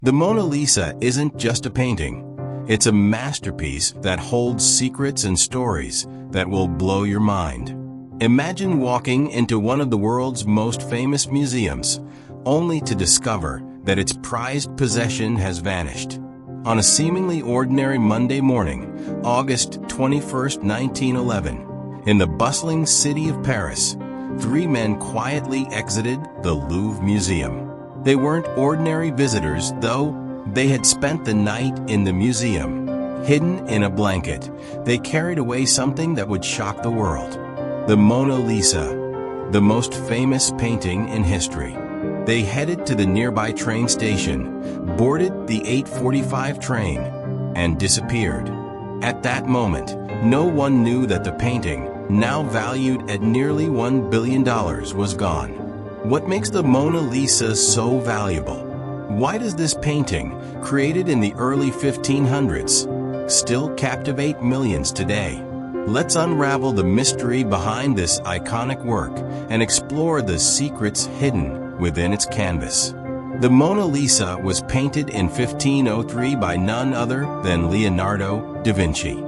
The Mona Lisa isn't just a painting. It's a masterpiece that holds secrets and stories that will blow your mind. Imagine walking into one of the world's most famous museums, only to discover that its prized possession has vanished. On a seemingly ordinary Monday morning, August 21, 1911, in the bustling city of Paris, three men quietly exited the Louvre Museum. They weren't ordinary visitors, though. They had spent the night in the museum. Hidden in a blanket, they carried away something that would shock the world. The Mona Lisa, the most famous painting in history. They headed to the nearby train station, boarded the 8:45 train, and disappeared. At that moment, no one knew that the painting, now valued at nearly $1 billion, was gone. What makes the Mona Lisa so valuable? Why does this painting, created in the early 1500s, still captivate millions today? Let's unravel the mystery behind this iconic work and explore the secrets hidden within its canvas. The Mona Lisa was painted in 1503 by none other than Leonardo da Vinci.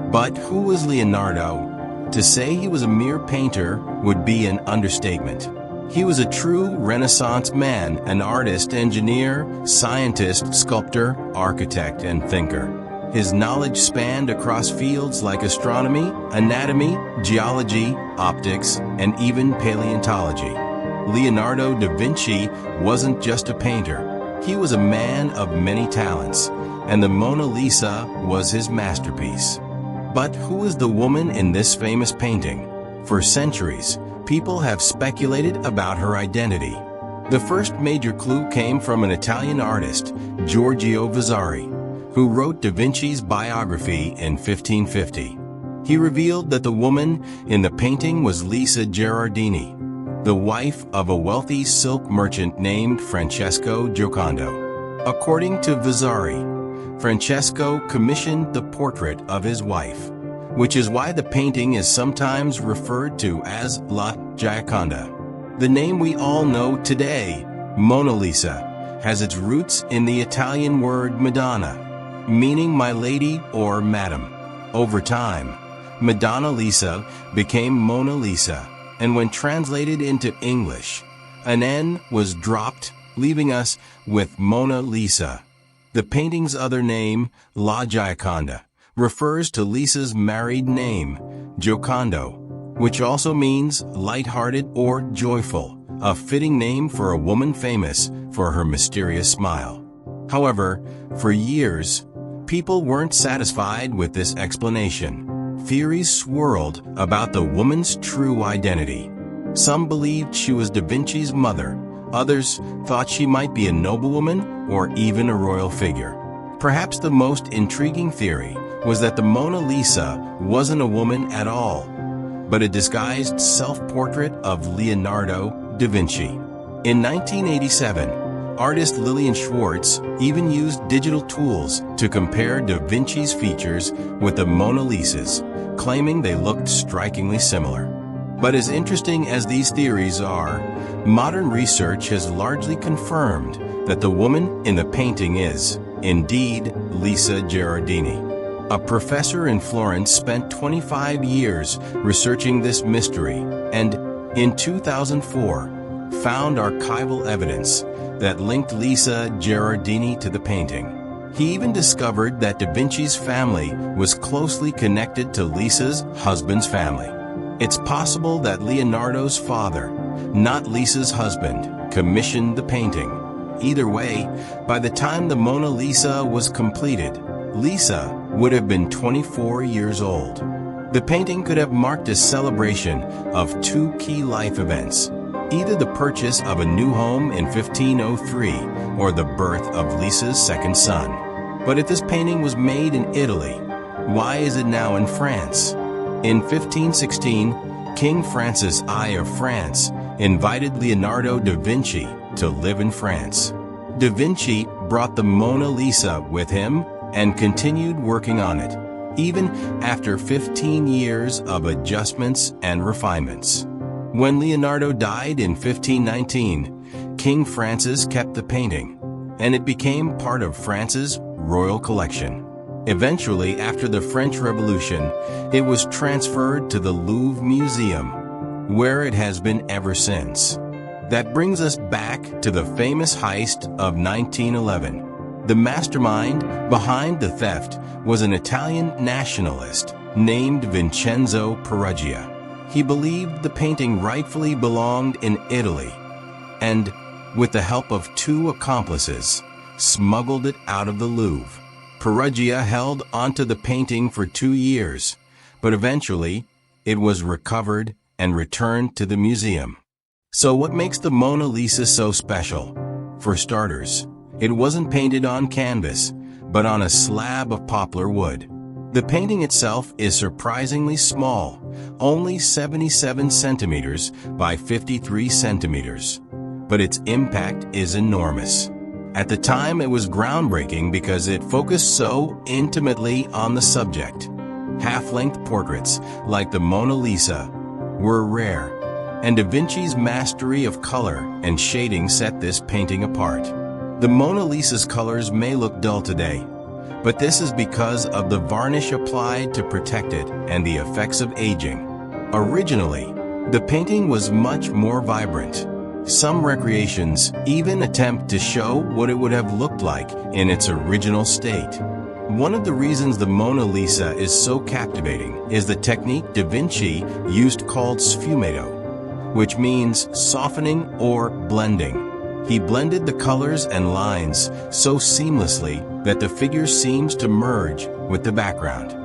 But who was Leonardo? To say he was a mere painter would be an understatement. He was a true Renaissance man, an artist, engineer, scientist, sculptor, architect, and thinker. His knowledge spanned across fields like astronomy, anatomy, geology, optics, and even paleontology. Leonardo da Vinci wasn't just a painter. He was a man of many talents, and the Mona Lisa was his masterpiece. But who is the woman in this famous painting? For centuries, people have speculated about her identity. The first major clue came from an Italian artist, Giorgio Vasari, who wrote Da Vinci's biography in 1550. He revealed that the woman in the painting was Lisa Gherardini, the wife of a wealthy silk merchant named Francesco Giocondo. According to Vasari, Francesco commissioned the portrait of his wife, which is why the painting is sometimes referred to as La Gioconda. The name we all know today, Mona Lisa, has its roots in the Italian word Madonna, meaning my lady or madam. Over time, Madonna Lisa became Mona Lisa, and when translated into English, an N was dropped, leaving us with Mona Lisa. The painting's other name, La Gioconda, refers to Lisa's married name, Giocondo, which also means light-hearted or joyful, a fitting name for a woman famous for her mysterious smile. However, for years, people weren't satisfied with this explanation. Theories swirled about the woman's true identity. Some believed she was Da Vinci's mother. Others thought she might be a noblewoman or even a royal figure. Perhaps the most intriguing theory was that the Mona Lisa wasn't a woman at all, but a disguised self-portrait of Leonardo da Vinci. In 1987, artist Lillian Schwartz even used digital tools to compare da Vinci's features with the Mona Lisa's, claiming they looked strikingly similar. But as interesting as these theories are, modern research has largely confirmed that the woman in the painting is, indeed, Lisa Gherardini. A professor in Florence spent 25 years researching this mystery and, in 2004, found archival evidence that linked Lisa Gherardini to the painting. He even discovered that Da Vinci's family was closely connected to Lisa's husband's family. It's possible that Leonardo's father, not Lisa's husband, commissioned the painting. Either way, by the time the Mona Lisa was completed, Lisa would have been 24 years old. The painting could have marked a celebration of two key life events, either the purchase of a new home in 1503 or the birth of Lisa's second son. But if this painting was made in Italy, why is it now in France? In 1516, King Francis I of France invited Leonardo da Vinci to live in France. Da Vinci brought the Mona Lisa with him and continued working on it, even after 15 years of adjustments and refinements. When Leonardo died in 1519, King Francis kept the painting, and it became part of France's royal collection. Eventually, after the French Revolution, it was transferred to the Louvre Museum, where it has been ever since. That brings us back to the famous heist of 1911. The mastermind behind the theft was an Italian nationalist named Vincenzo Peruggia. He believed the painting rightfully belonged in Italy, and, with the help of 2 accomplices, smuggled it out of the Louvre. Peruggia held onto the painting for 2 years, but eventually it was recovered and returned to the museum. So what makes the Mona Lisa so special? For starters, it wasn't painted on canvas, but on a slab of poplar wood. The painting itself is surprisingly small, only 77 centimeters by 53 centimeters, but its impact is enormous. At the time, it was groundbreaking because it focused so intimately on the subject. Half-length portraits, like the Mona Lisa, were rare, and Da Vinci's mastery of color and shading set this painting apart. The Mona Lisa's colors may look dull today, but this is because of the varnish applied to protect it and the effects of aging. Originally, the painting was much more vibrant. Some recreations even attempt to show what it would have looked like in its original state. One of the reasons the Mona Lisa is so captivating is the technique Da Vinci used called sfumato, which means softening or blending. He blended the colors and lines so seamlessly that the figure seems to merge with the background.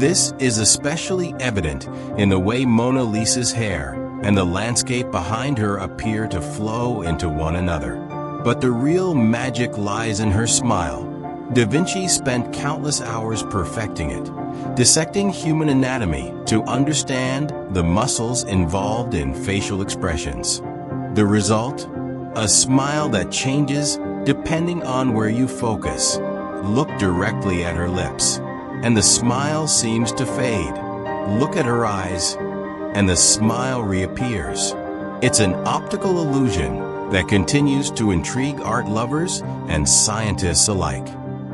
This is especially evident in the way Mona Lisa's hair and the landscape behind her appear to flow into one another. But the real magic lies in her smile. Da Vinci spent countless hours perfecting it, dissecting human anatomy to understand the muscles involved in facial expressions. The result? A smile that changes depending on where you focus. Look directly at her lips, and the smile seems to fade. Look at her eyes, and the smile reappears. It's an optical illusion that continues to intrigue art lovers and scientists alike.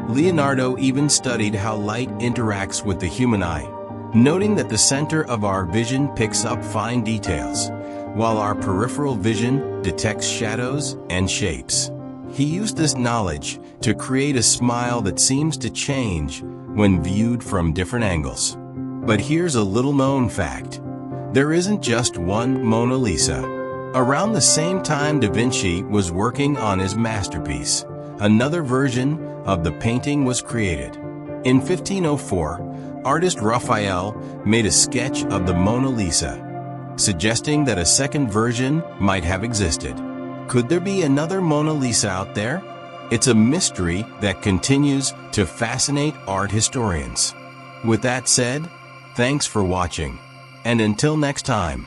Leonardo even studied how light interacts with the human eye, noting that the center of our vision picks up fine details, while our peripheral vision detects shadows and shapes. He used this knowledge to create a smile that seems to change when viewed from different angles. But here's a little-known fact. There isn't just one Mona Lisa. Around the same time Da Vinci was working on his masterpiece, another version of the painting was created. In 1504, artist Raphael made a sketch of the Mona Lisa, suggesting that a second version might have existed. Could there be another Mona Lisa out there? It's a mystery that continues to fascinate art historians. With that said, thanks for watching, and until next time.